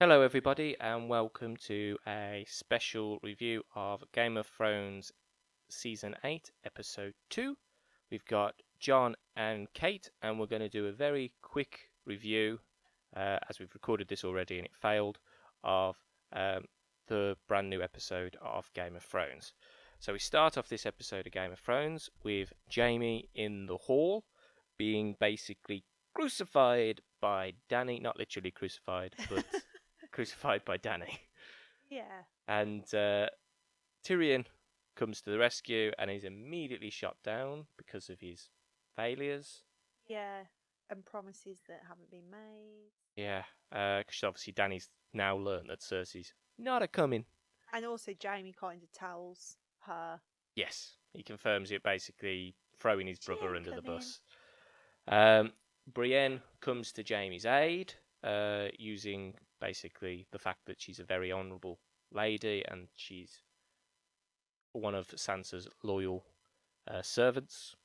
Hello, everybody, and welcome to a special review of Game of Thrones Season 8, Episode 2. We've got John and Kate, and we're going to do a very quick review, as we've recorded this already and it failed, of the brand new episode of Game of Thrones. So we start off this episode of Game of Thrones with Jaime in the hall being basically crucified by Dany, not literally crucified, but crucified by Dany. Yeah. And Tyrion comes to the rescue and is immediately shot down because of his failures. Yeah. And promises that haven't been made. Yeah, because obviously Dany's now learned that Cersei's not a coming. And also, Jamie kind of tells her, Yes, he confirms it, basically throwing his she brother ain't under the coming. bus. Brienne comes to Jaime's aid, using basically the fact that she's a very honourable lady and she's one of Sansa's loyal servants,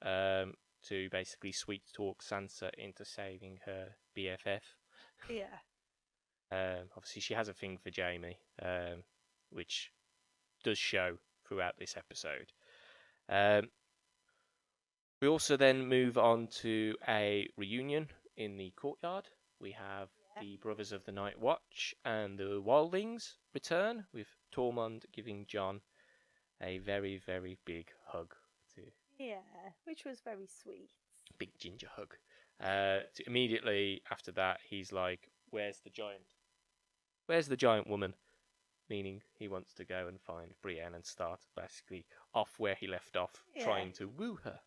to basically sweet talk Sansa into saving her BFF. Yeah. Obviously, she has a thing for Jaime, which does show throughout this episode. We also then move on to a reunion in the courtyard. We have the Brothers of the Night Watch and the Wildlings return, with Tormund giving Jon a very, very big hug. Yeah. Which was very sweet. Big ginger hug. Immediately after that, he's like, "Where's the giant? Where's the giant woman?" Meaning he wants to go and find Brienne and start basically off where he left off, Yeah. trying to woo her.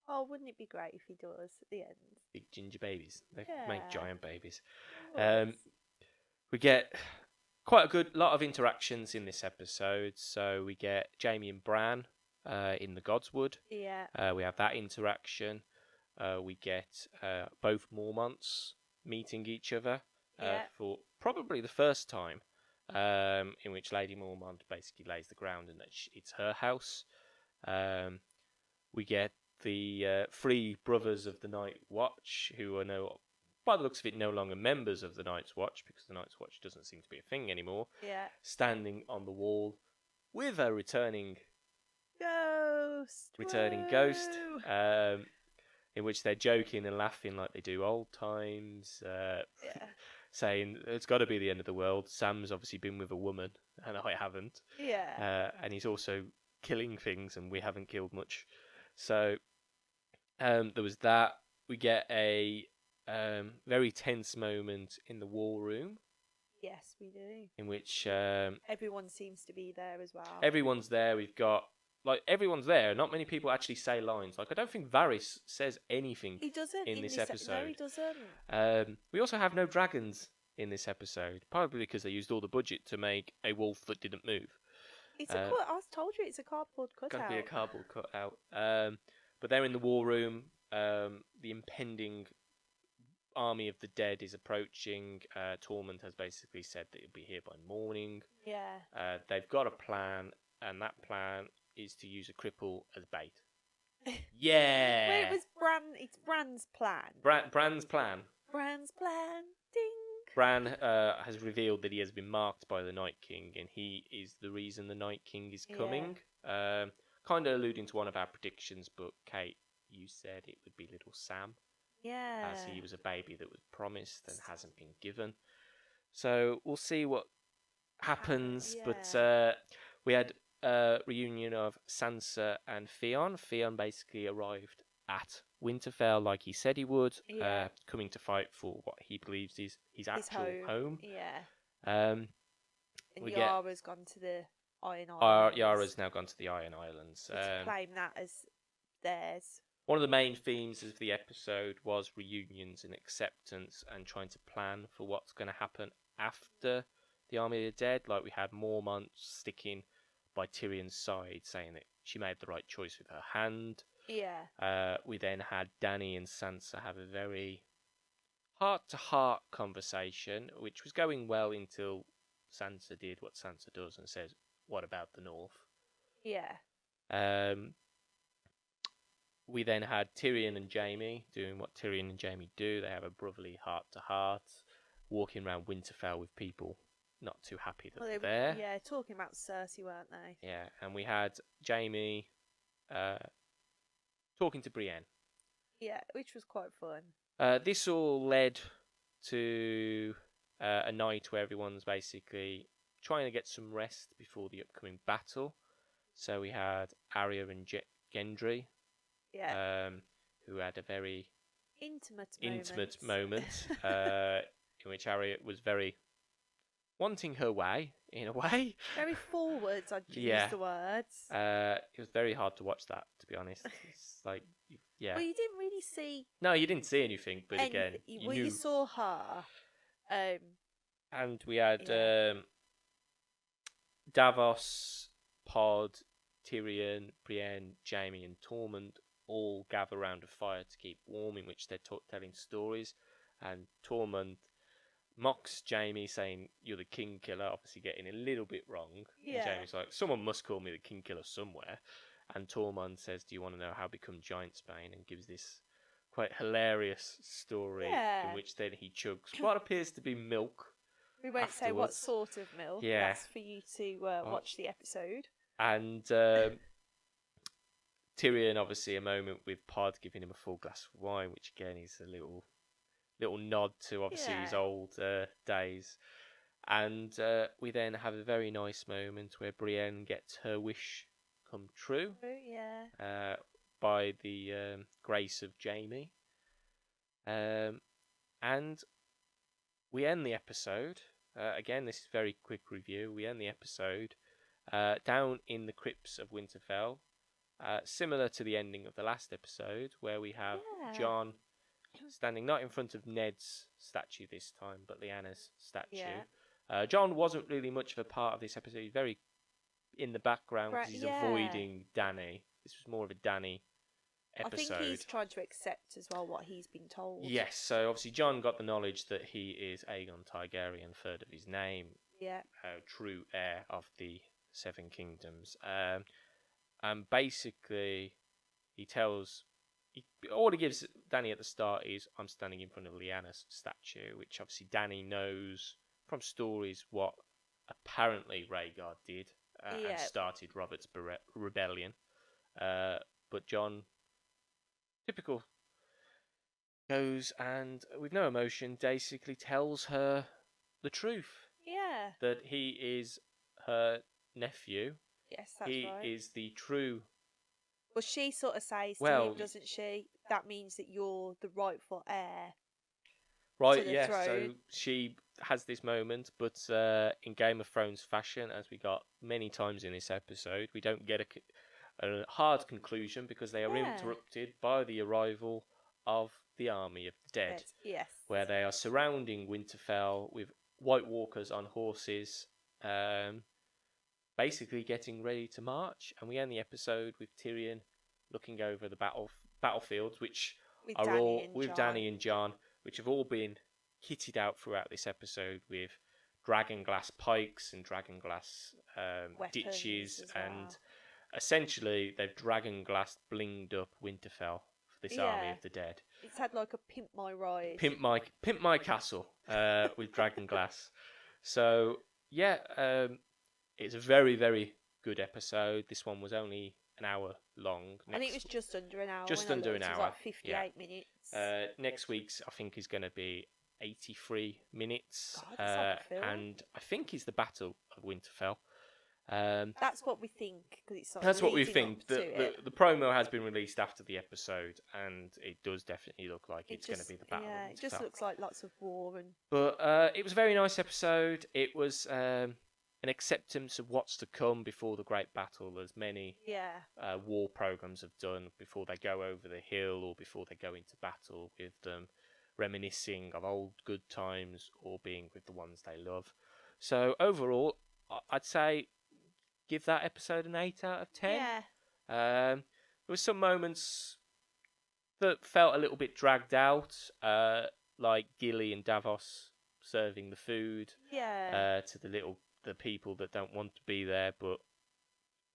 Oh, wouldn't it be great if he does at the end? Big ginger babies. They Yeah. make giant babies. Would. We get quite a good lot of interactions in this episode. So we get Jaime and Bran in the Godswood. Yeah. We have that interaction. We get both Mormonts meeting each other Yeah. for probably the first time, in which Lady Mormont basically lays the ground and that it's her house. We get the three brothers of the Night Watch, who are by the looks of it, no longer members of the Night's Watch, because the Night's Watch doesn't seem to be a thing anymore, Yeah. standing on the wall with a returning Ghost. ghost, Woo! in which they're joking and laughing like they do old times, Yeah. saying it's got to be the end of the world. Sam's obviously been with a woman, and I haven't. Yeah. And he's also killing things, and we haven't killed much. So there was that. We get a very tense moment in the war room, Yes, we do. in which Everyone seems to be there as well. everyone's there. We've got everyone's there. Not many people actually say lines. Like, I don't think Varys says anything He doesn't in this episode. No, he doesn't. We also have no dragons in this episode, probably because they used all the budget to make a wolf that didn't move. It's a cut. I told you it's a cardboard cutout. Got to be a cardboard cutout. But they're in the war room. The impending army of the dead is approaching. Tormund has basically said that he'll be here by morning. Yeah. They've got a plan, and that plan is to use a cripple as bait. Yeah. Wait, it was Bran. It's Bran's plan. Bran's plan. Bran's plan. Ding. Bran has revealed that he has been marked by the Night King, and he is the reason the Night King is coming. Kind of alluding to one of our predictions, but Kate, you said it would be little Sam, Yeah. as he was a baby that was promised and hasn't been given. So we'll see what happens. But we had a reunion of Sansa and Theon. Theon basically arrived at Winterfell like he said he would, coming to fight for what he believes is his actual home. Yeah. And Yara's gone to the Iron Islands. Yara's now gone to the Iron Islands. To claim that as theirs. One of the main themes of the episode was reunions and acceptance and trying to plan for what's going to happen after the Army of the Dead. Like, we had Mormont sticking by Tyrion's side, saying that she made the right choice with her hand. Yeah. We then had Dany and Sansa have a very heart-to-heart conversation, which was going well until Sansa did what Sansa does and says, "What about the North?" Yeah. We then had Tyrion and Jaime doing what Tyrion and Jaime do. They have a brotherly heart-to-heart. walking around Winterfell with people not too happy that Well, they're there. Yeah, talking about Cersei, weren't they? Yeah, and we had Jamie talking to Brienne. Yeah, which was quite fun. This all led to a night where everyone's basically trying to get some rest before the upcoming battle. So we had Arya and Gendry, who had a very intimate moment in which Arya was very wanting her way, in a way. Very forwards, I'd use the words. It was very hard to watch that, to be honest. It's like, yeah. Well, you didn't really see... No, you didn't see anything, but again, you knew... you saw her. And we had Davos, Pod, Tyrion, Brienne, Jaime and Tormund all gather around a fire to keep warm, in which they're telling stories. And Tormund mocks Jaime, saying, "You're the king killer," obviously getting a little bit wrong. Yeah. And Jaime's like, "Someone must call me the king killer somewhere." And Tormund says, "Do you want to know how to become Giantsbane?" And gives this quite hilarious story in which then he chugs what appears to be milk. We won't say what sort of milk. Yeah. That's for you to watch the episode. And Tyrion, obviously, a moment with Pod giving him a full glass of wine, which again is a little nod to obviously his old days. And we then have a very nice moment where Brienne gets her wish come true. By the grace of Jaime. And we end the episode. Again, this is a very quick review. We end the episode down in the crypts of Winterfell. Similar to the ending of the last episode, where we have Jon standing not in front of Ned's statue this time, but Lyanna's statue. Jon wasn't really much of a part of this episode. He's very in the background because he's avoiding Dany. This was more of a Dany episode. I think he's tried to accept as well what he's been told. Yes, so obviously Jon got the knowledge that he is Aegon Targaryen, third of his name. Yeah. True heir of the Seven Kingdoms. And basically, all he gives Dany at the start is, "I'm standing in front of Lyanna's statue," which obviously Dany knows from stories what apparently Rhaegar did and started Robert's rebellion. But Jon, typical, goes and with no emotion basically tells her the truth. Yeah. That he is her nephew. Yes, that's right. He is the true... Well, she sort of says to him, doesn't she? That means that you're the rightful heir. Right, yes. Yeah, so she has this moment, but in Game of Thrones fashion, as we got many times in this episode, we don't get a hard conclusion because they are interrupted by the arrival of the army of the dead. Yes. Where they are surrounding Winterfell with White Walkers on horses, basically getting ready to march. And we end the episode with Tyrion looking over the battlefields, which are all with Dany and Jon, which have all been kitted out throughout this episode with dragonglass pikes and dragonglass ditches, and essentially they've dragonglass blinged up Winterfell for this army of the dead. It's had like a pimp my ride, pimp my castle with dragonglass. So yeah, it's a very, very good episode. This one was only an hour long. I think it was just under an hour. Just under an hour. It was like 58 minutes. Next week's, I think, is going to be 83 minutes. God, that's like a film. And I think is the Battle of Winterfell. That's what we think. Cause it's that's what we think. The promo has been released after the episode, and it does definitely look like it's going to be the Battle of Winterfell. It just looks like lots of war. But it was a very nice episode. It was... an acceptance of what's to come before the great battle, as many war programs have done before they go over the hill or before they go into battle, with them reminiscing of old good times or being with the ones they love. So overall, I'd say give that episode an 8 out of 10. Yeah. There were some moments that felt a little bit dragged out, like Gilly and Davos serving the food to the people that don't want to be there, but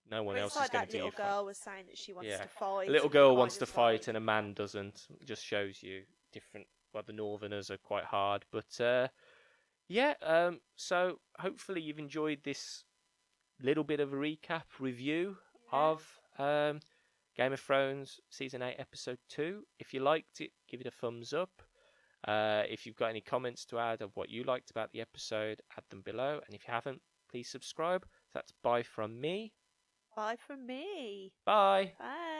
no one else is going to do it. That little girl was saying that she wants to fight. A little girl wants to fight and a man doesn't. It just shows you different... Well, the Northerners are quite hard, but yeah, so hopefully you've enjoyed this little bit of a recap review Yeah. of Game of Thrones Season 8, Episode 2. If you liked it, give it a thumbs up. If you've got any comments to add of what you liked about the episode, add them below. And if you haven't, please subscribe. So that's bye from me. Bye from me. Bye. Bye.